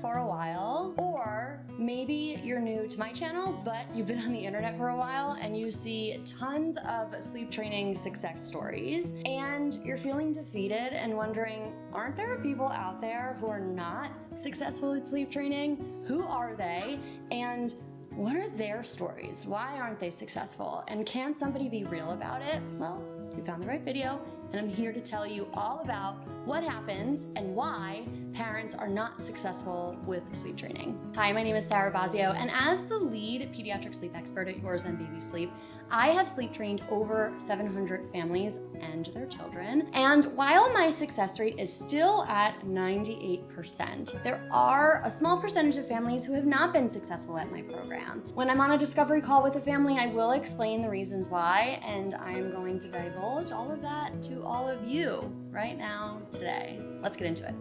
for a while, or maybe you're new to my channel, but you've been on the internet for a while and you see tons of sleep training success stories, and you're feeling defeated and wondering, aren't there people out there who are not successful at sleep training? Who are they? And what are their stories? Why aren't they successful? And can somebody be real about it? Well, you found the right video, and I'm here to tell you all about what happens and why parents are not successful with sleep training. Hi, my name is Sarah Bossio, and as the lead pediatric sleep expert at Your Zen Baby Sleep, I have sleep trained over 700 families and their children. And while my success rate is still at 98%, there are a small percentage of families who have not been successful at my program. When I'm on a discovery call with a family, I will explain the reasons why, and I am going to divulge all of that to all of you right now, today. Let's get into it.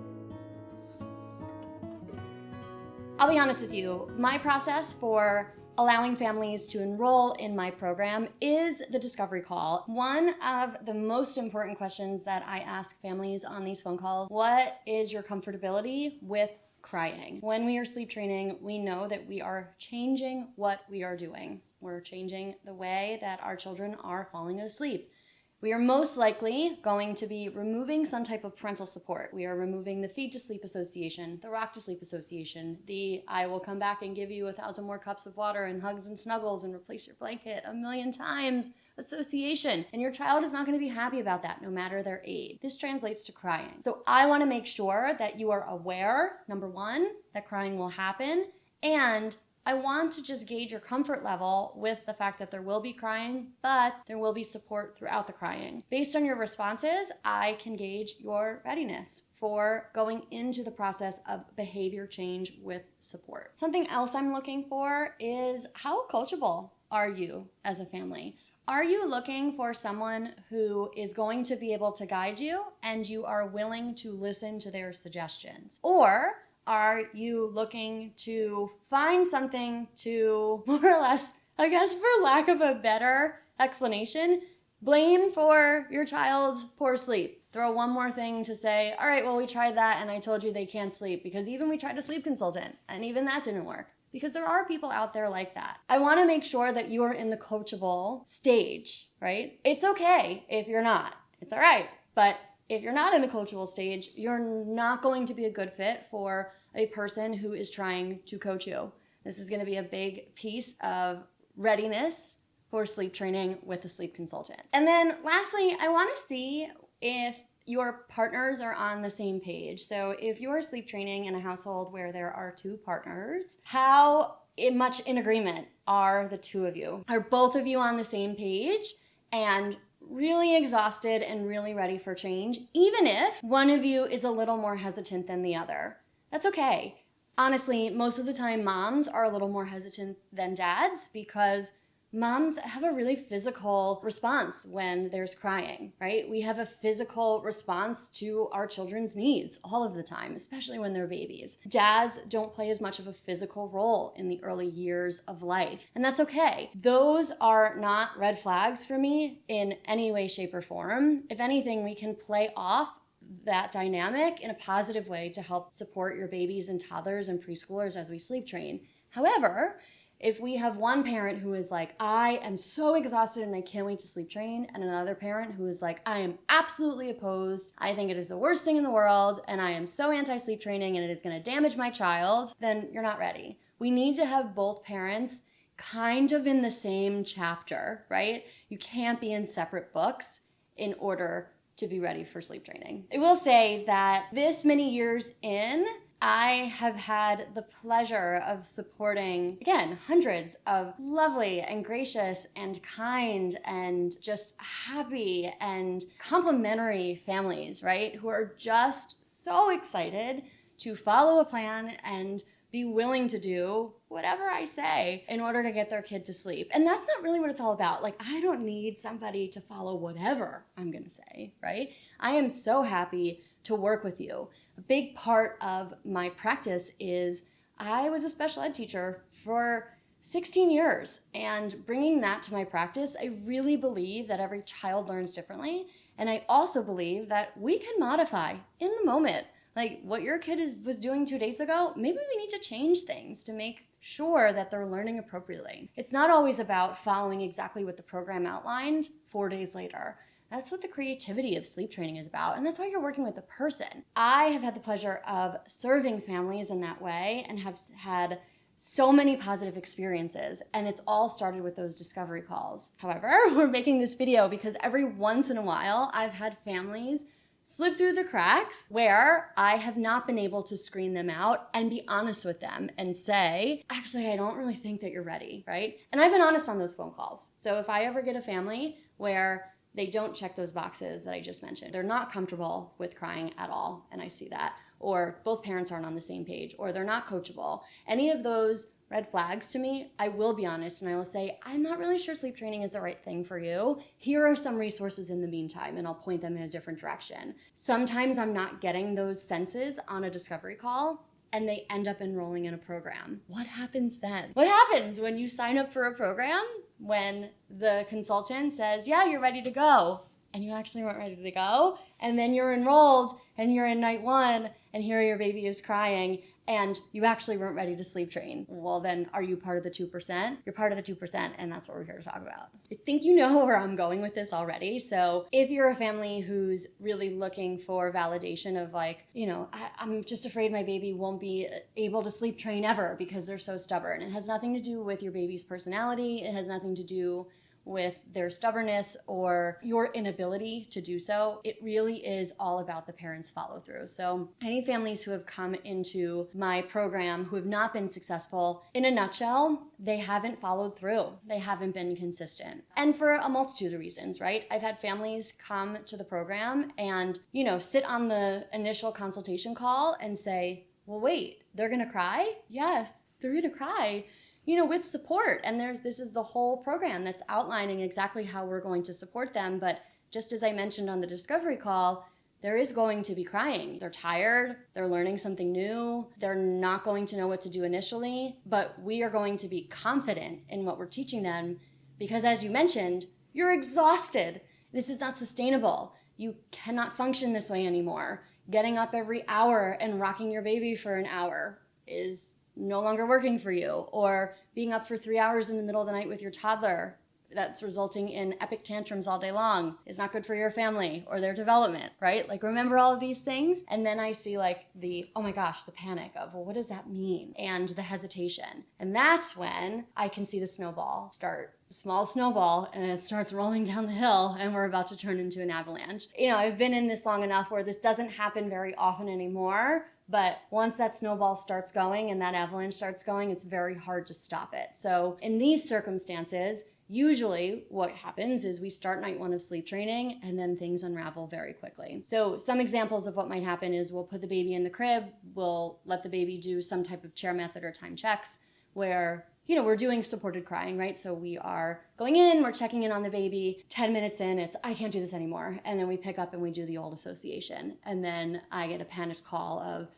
I'll be honest with you, my process for allowing families to enroll in my program is the discovery call. One of the most important questions that I ask families on these phone calls: what is your comfortability with crying? When we are sleep training, we know that we are changing what we are doing. We're changing the way that our children are falling asleep. We are most likely going to be removing some type of parental support. We are removing the feed to sleep association, the rock to sleep association, the I will come back and give you 1,000 more cups of water and hugs and snuggles and replace your blanket 1,000,000 times association. And your child is not going to be happy about that no matter their age. This translates to crying. So I want to make sure that you are aware, number one, that crying will happen, and I want to just gauge your comfort level with the fact that there will be crying, but there will be support throughout the crying. Based on your responses, I can gauge your readiness for going into the process of behavior change with support. Something else I'm looking for is how coachable are you as a family? Are you looking for someone who is going to be able to guide you and you are willing to listen to their suggestions? Or are you looking to find something to, more or less, I guess for lack of a better explanation, blame for your child's poor sleep? Throw one more thing to say, all right, well, we tried that and I told you they can't sleep because even we tried a sleep consultant and even that didn't work. Because there are people out there like that. I want to make sure that you are in the coachable stage, right? It's okay if you're not. It's all right. But if you're not in the coachable stage, you're not going to be a good fit for a person who is trying to coach you. This is going to be a big piece of readiness for sleep training with a sleep consultant. And then lastly, I want to see if your partners are on the same page. So if you're sleep training in a household where there are two partners, how much in agreement are the two of you? Are both of you on the same page and really exhausted and really ready for change, even if one of you is a little more hesitant than the other? That's okay. Honestly, most of the time moms are a little more hesitant than dads because moms have a really physical response when there's crying, right? We have a physical response to our children's needs all of the time, especially when they're babies. Dads don't play as much of a physical role in the early years of life, and that's okay. Those are not red flags for me in any way, shape, or form. If anything, we can play off that dynamic in a positive way to help support your babies and toddlers and preschoolers as we sleep train. However, if we have one parent who is like, I am so exhausted and I can't wait to sleep train, and another parent who is like, I am absolutely opposed, I think it is the worst thing in the world, and I am so anti-sleep training and it is going to damage my child, then you're not ready. We need to have both parents kind of in the same chapter, right? You can't be in separate books in order to be ready for sleep training. I will say that this many years in, I have had the pleasure of supporting, again, hundreds of lovely and gracious and kind and just happy and complimentary families, right? Who are just so excited to follow a plan and be willing to do whatever I say in order to get their kid to sleep. And that's not really what it's all about. Like, I don't need somebody to follow whatever I'm gonna say, right? I am so happy to work with you. A big part of my practice is I was a special ed teacher for 16 years, and bringing that to my practice, I really believe that every child learns differently, and I also believe that we can modify in the moment Like what your kid was doing 2 days ago, maybe we need to change things to make sure that they're learning appropriately. It's not always about following exactly what the program outlined 4 days later. That's what the creativity of sleep training is about, and that's why you're working with a person. I have had the pleasure of serving families in that way and have had so many positive experiences, and it's all started with those discovery calls. However, we're making this video because every once in a while I've had families slip through the cracks where I have not been able to screen them out and be honest with them and say, actually, I don't really think that you're ready, right? And I've been honest on those phone calls. So if I ever get a family where they don't check those boxes that I just mentioned, they're not comfortable with crying at all, and I see that, or both parents aren't on the same page, or they're not coachable, any of those red flags to me, I will be honest and I will say, I'm not really sure sleep training is the right thing for you. Here are some resources in the meantime, and I'll point them in a different direction. Sometimes I'm not getting those senses on a discovery call, and they end up enrolling in a program. What happens then? What happens when you sign up for a program when the consultant says, yeah, you're ready to go, and you actually weren't ready to go, and then you're enrolled and you're in night 1 and here your baby is crying and you actually weren't ready to sleep train? Well, then are you part of the 2%? You're part of the 2%, and that's what we're here to talk about. I think you know where I'm going with this already. So if you're a family who's really looking for validation of like, I'm just afraid my baby won't be able to sleep train ever because they're so stubborn. It has nothing to do with your baby's personality. It has nothing to do with their stubbornness or your inability to do so. It really is all about the parents' follow through. So any families who have come into my program who have not been successful, in a nutshell, they haven't followed through. They haven't been consistent. And for a multitude of reasons, right? I've had families come to the program and, sit on the initial consultation call and say, well, wait, they're gonna cry? Yes, they're gonna cry. With support. And this is the whole program that's outlining exactly how we're going to support them. But just as I mentioned on the discovery call, there is going to be crying. They're tired, they're learning something new, they're not going to know what to do initially, but we are going to be confident in what we're teaching them because, as you mentioned, you're exhausted. This is not sustainable. You cannot function this way anymore. Getting up every hour and rocking your baby for an hour is no longer working for you, or being up for 3 hours in the middle of the night with your toddler that's resulting in epic tantrums all day long is not good for your family or their development, right? Like, remember all of these things? And then I see like oh my gosh, the panic of, well, what does that mean? And the hesitation. And that's when I can see the snowball start. Small snowball, and it starts rolling down the hill, and we're about to turn into an avalanche. I've been in this long enough where this doesn't happen very often anymore. But once that snowball starts going and that avalanche starts going, it's very hard to stop it. So in these circumstances, usually what happens is we start night 1 of sleep training and then things unravel very quickly. So some examples of what might happen is we'll put the baby in the crib, we'll let the baby do some type of chair method or time checks where we're doing supported crying, right? So we are going in, we're checking in on the baby, 10 minutes in, it's, I can't do this anymore. And then we pick up and we do the old association. And then I get a panicked call of,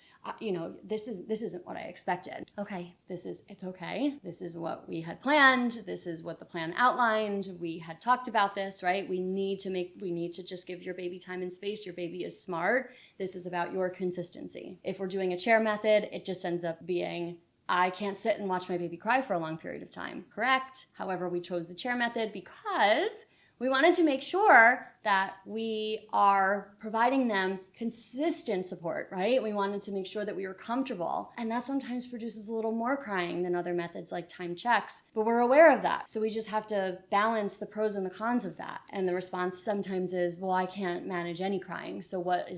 this isn't what I expected. Okay, it's okay. This is what we had planned. This is what the plan outlined. We had talked about this, right? We need to just give your baby time and space. Your baby is smart. This is about your consistency. If we're doing a chair method, it just ends up being, I can't sit and watch my baby cry for a long period of time. Correct. However, we chose the chair method because we wanted to make sure that we are providing them consistent support, right? We wanted to make sure that we were comfortable. And that sometimes produces a little more crying than other methods like time checks, but we're aware of that. So we just have to balance the pros and the cons of that. And the response sometimes is, well, I can't manage any crying. So what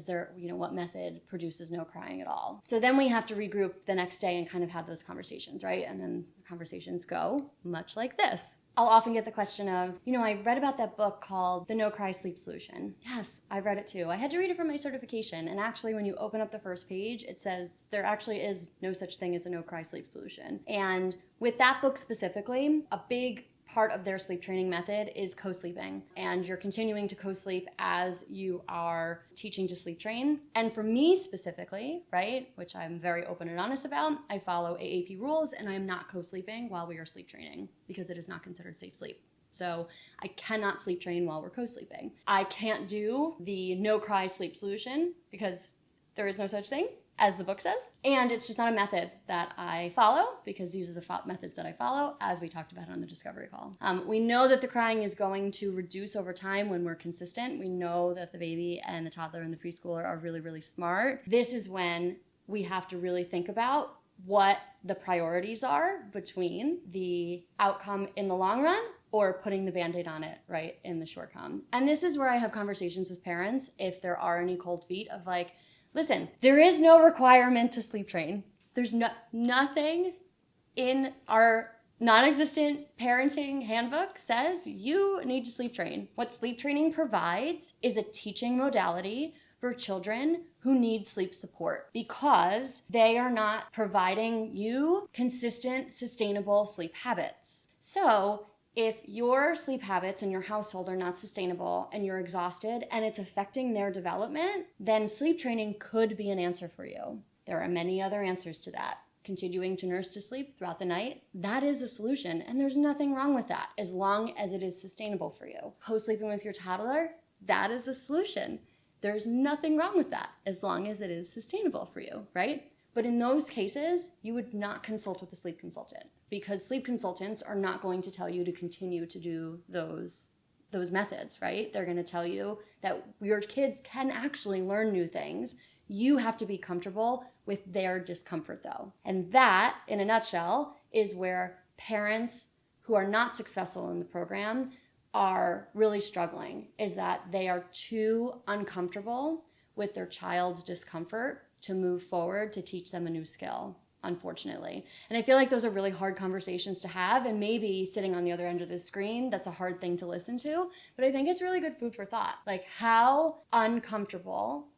method produces no crying at all? So then we have to regroup the next day and kind of have those conversations, right? And then the conversations go much like this. I'll often get the question of, I read about that book called The No Cry Sleep Solution. Yes, I've read it too. I had to read it for my certification. And actually, when you open up the first page, it says there actually is no such thing as a no cry sleep solution. And with that book specifically, a big part of their sleep training method is co-sleeping. And you're continuing to co-sleep as you are teaching to sleep train. And for me specifically, right, which I'm very open and honest about, I follow AAP rules and I'm not co-sleeping while we are sleep training because it is not considered safe sleep. So I cannot sleep train while we're co-sleeping. I can't do the no cry sleep solution because There is no such thing, as the book says. And it's just not a method that I follow, because these are the methods that I follow, as we talked about on the discovery call. We know that the crying is going to reduce over time when we're consistent. We know that the baby and the toddler and the preschooler are really, really smart. This is when we have to really think about what the priorities are between the outcome in the long run or putting the Band-Aid on it, right, in the short term. And this is where I have conversations with parents, if there are any cold feet, of like, listen, there is no requirement to sleep train. There's nothing in our non-existent parenting handbook says you need to sleep train. What sleep training provides is a teaching modality for children who need sleep support, because they are not providing you consistent, sustainable sleep habits. So if your sleep habits in your household are not sustainable and you're exhausted and it's affecting their development, then sleep training could be an answer for you. There are many other answers to that. Continuing to nurse to sleep throughout the night, that is a solution, and there's nothing wrong with that as long as it is sustainable for you. Co-sleeping with your toddler, that is a solution. There's nothing wrong with that as long as it is sustainable for you, right? But in those cases, you would not consult with a sleep consultant, because sleep consultants are not going to tell you to continue to do those methods, right? They're going to tell you that your kids can actually learn new things. You have to be comfortable with their discomfort, though. And that, in a nutshell, is where parents who are not successful in the program are really struggling, is that they are too uncomfortable with their child's discomfort to move forward to teach them a new skill, unfortunately. And I feel like those are really hard conversations to have, and maybe sitting on the other end of the screen, that's a hard thing to listen to, but I think it's really good food for thought. Like, how uncomfortable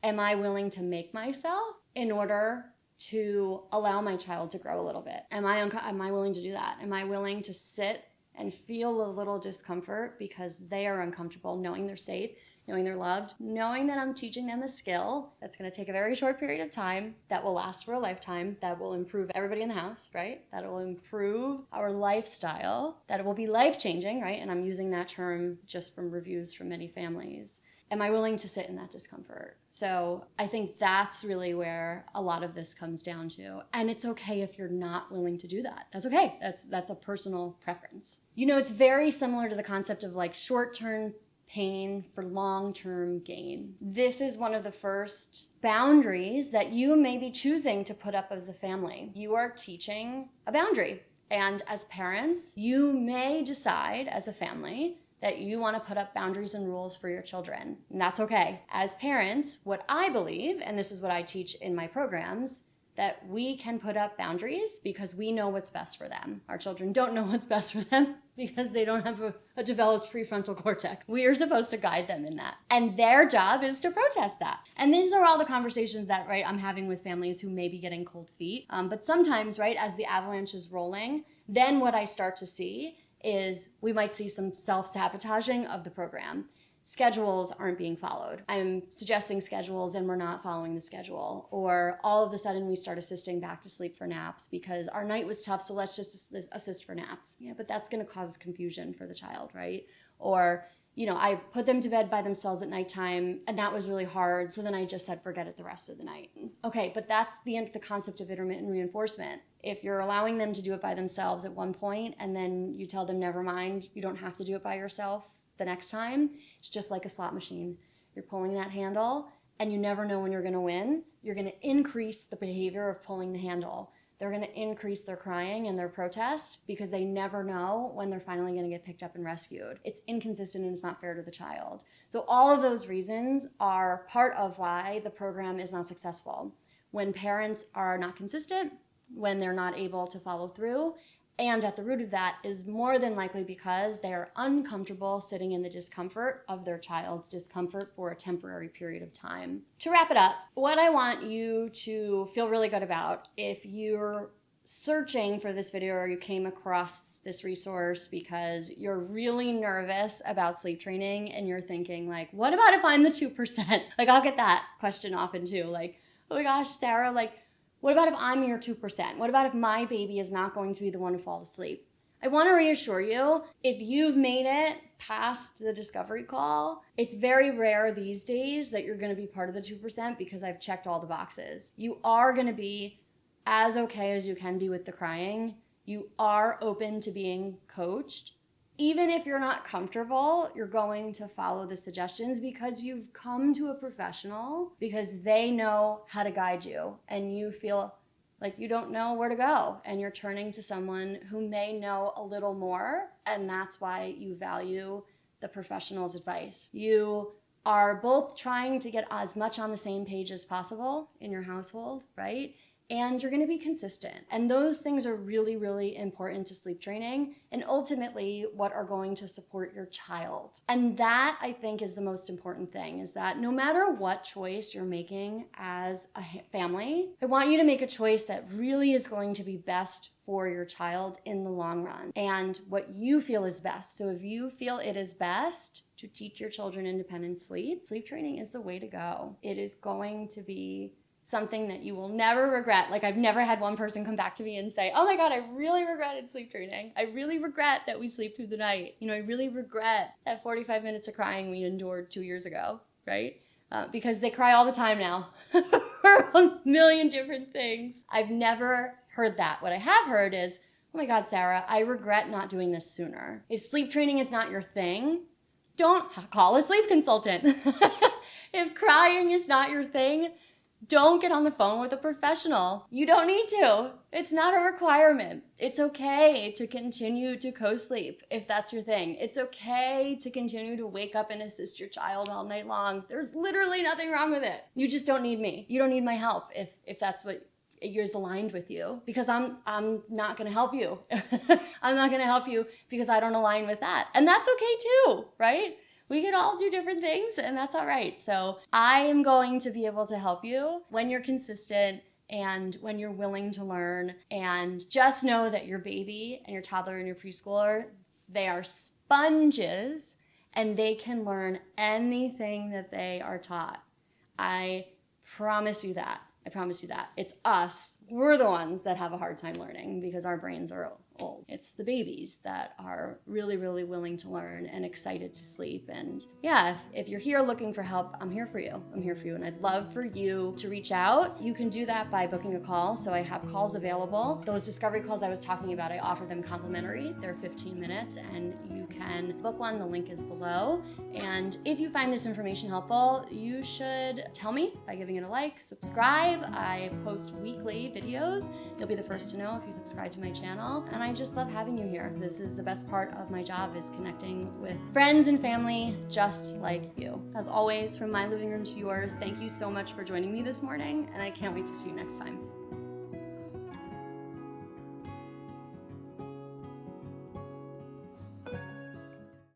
am I willing to make myself in order to allow my child to grow a little bit? Am I willing to do that? Am I willing to sit and feel a little discomfort because they are uncomfortable, knowing they're safe, knowing they're loved, knowing that I'm teaching them a skill that's going to take a very short period of time, that will last for a lifetime, that will improve everybody in the house, right? That will improve our lifestyle, that it will be life-changing, right? And I'm using that term just from reviews from many families. Am I willing to sit in that discomfort? So I think that's really where a lot of this comes down to. And it's okay if you're not willing to do that. That's okay. That's a personal preference. You know, it's very similar to the concept of like short-term pain for long-term gain. This is one of the first boundaries that you may be choosing to put up as a family. You are teaching a boundary. And as parents, you may decide as a family that you want to put up boundaries and rules for your children. And that's okay. As parents, what I believe, and this is what I teach in my programs, that we can put up boundaries because we know what's best for them. Our children don't know what's best for them because they don't have a developed prefrontal cortex. We are supposed to guide them in that. And their job is to protest that. And these are all the conversations that, right, I'm having with families who may be getting cold feet. But sometimes, right, as the avalanche is rolling, then what I start to see is we might see some self-sabotaging of the program. Schedules aren't being followed. I'm suggesting schedules and we're not following the schedule. Or all of a sudden we start assisting back to sleep for naps because our night was tough, so let's just assist for naps. Yeah, but that's gonna cause confusion for the child, right? Or, you know, I put them to bed by themselves at nighttime and that was really hard, so then I just said forget it the rest of the night. Okay, but that's the concept of intermittent reinforcement. If you're allowing them to do it by themselves at one point and then you tell them never mind, you don't have to do it by yourself the next time, it's just like a slot machine. You're pulling that handle and you never know when you're gonna win. You're gonna increase the behavior of pulling the handle. They're gonna increase their crying and their protest because they never know when they're finally gonna get picked up and rescued. It's inconsistent and it's not fair to the child. So all of those reasons are part of why the program is not successful. When parents are not consistent, when they're not able to follow through, and at the root of that is more than likely because they are uncomfortable sitting in the discomfort of their child's discomfort for a temporary period of time. To wrap it up, what I want you to feel really good about, if you're searching for this video or you came across this resource because you're really nervous about sleep training and you're thinking like, what about if I'm the 2%? Like, I'll get that question often too. Like, oh my gosh, Sarah, like, what about if I'm your 2%? What about if my baby is not going to be the one to fall asleep? I want to reassure you, if you've made it past the discovery call, it's very rare these days that you're going to be part of the 2% because I've checked all the boxes. You are going to be as okay as you can be with the crying. You are open to being coached. Even if you're not comfortable, you're going to follow the suggestions because you've come to a professional, because they know how to guide you, and you feel like you don't know where to go, and you're turning to someone who may know a little more, and that's why you value the professional's advice. You are both trying to get as much on the same page as possible in your household, right? And you're going to be consistent. And those things are really, really important to sleep training, and ultimately what are going to support your child. And that, I think, is the most important thing, is that no matter what choice you're making as a family, I want you to make a choice that really is going to be best for your child in the long run and what you feel is best. So if you feel it is best to teach your children independent sleep, sleep training is the way to go. It is going to be something that you will never regret. Like, I've never had one person come back to me and say, oh my God, I really regretted sleep training. I really regret that we sleep through the night. I really regret that 45 minutes of crying we endured 2 years ago, right? Because they cry all the time now for a million different things. I've never heard that. What I have heard is, oh my God, Sarah, I regret not doing this sooner. If sleep training is not your thing, don't call a sleep consultant. If crying is not your thing, don't get on the phone with a professional. You don't need to. It's not a requirement. It's okay to continue to co-sleep if that's your thing. It's okay to continue to wake up and assist your child all night long. There's literally nothing wrong with it. You just don't need me. You don't need my help if that's what is aligned with you, because I'm not going to help you. I'm not going to help you because I don't align with that. And that's okay too, right? We can all do different things, and that's all right. So I am going to be able to help you when you're consistent and when you're willing to learn. And just know that your baby and your toddler and your preschooler, they are sponges, and they can learn anything that they are taught. I promise you that. I promise you that. It's us. We're the ones that have a hard time learning because our brains are old. It's the babies that are really, really willing to learn and excited to sleep. And yeah, if you're here looking for help, I'm here for you. I'm here for you. And I'd love for you to reach out. You can do that by booking a call. So I have calls available. Those discovery calls I was talking about, I offer them complimentary. They're 15 minutes, and you can book one. The link is below. And if you find this information helpful, you should tell me by giving it a like, subscribe. I post weekly videos. You'll be the first to know if you subscribe to my channel. And I just love having you here. This is the best part of my job, is connecting with friends and family just like you. As always, from my living room to yours, thank you so much for joining me this morning, and I can't wait to see you next time.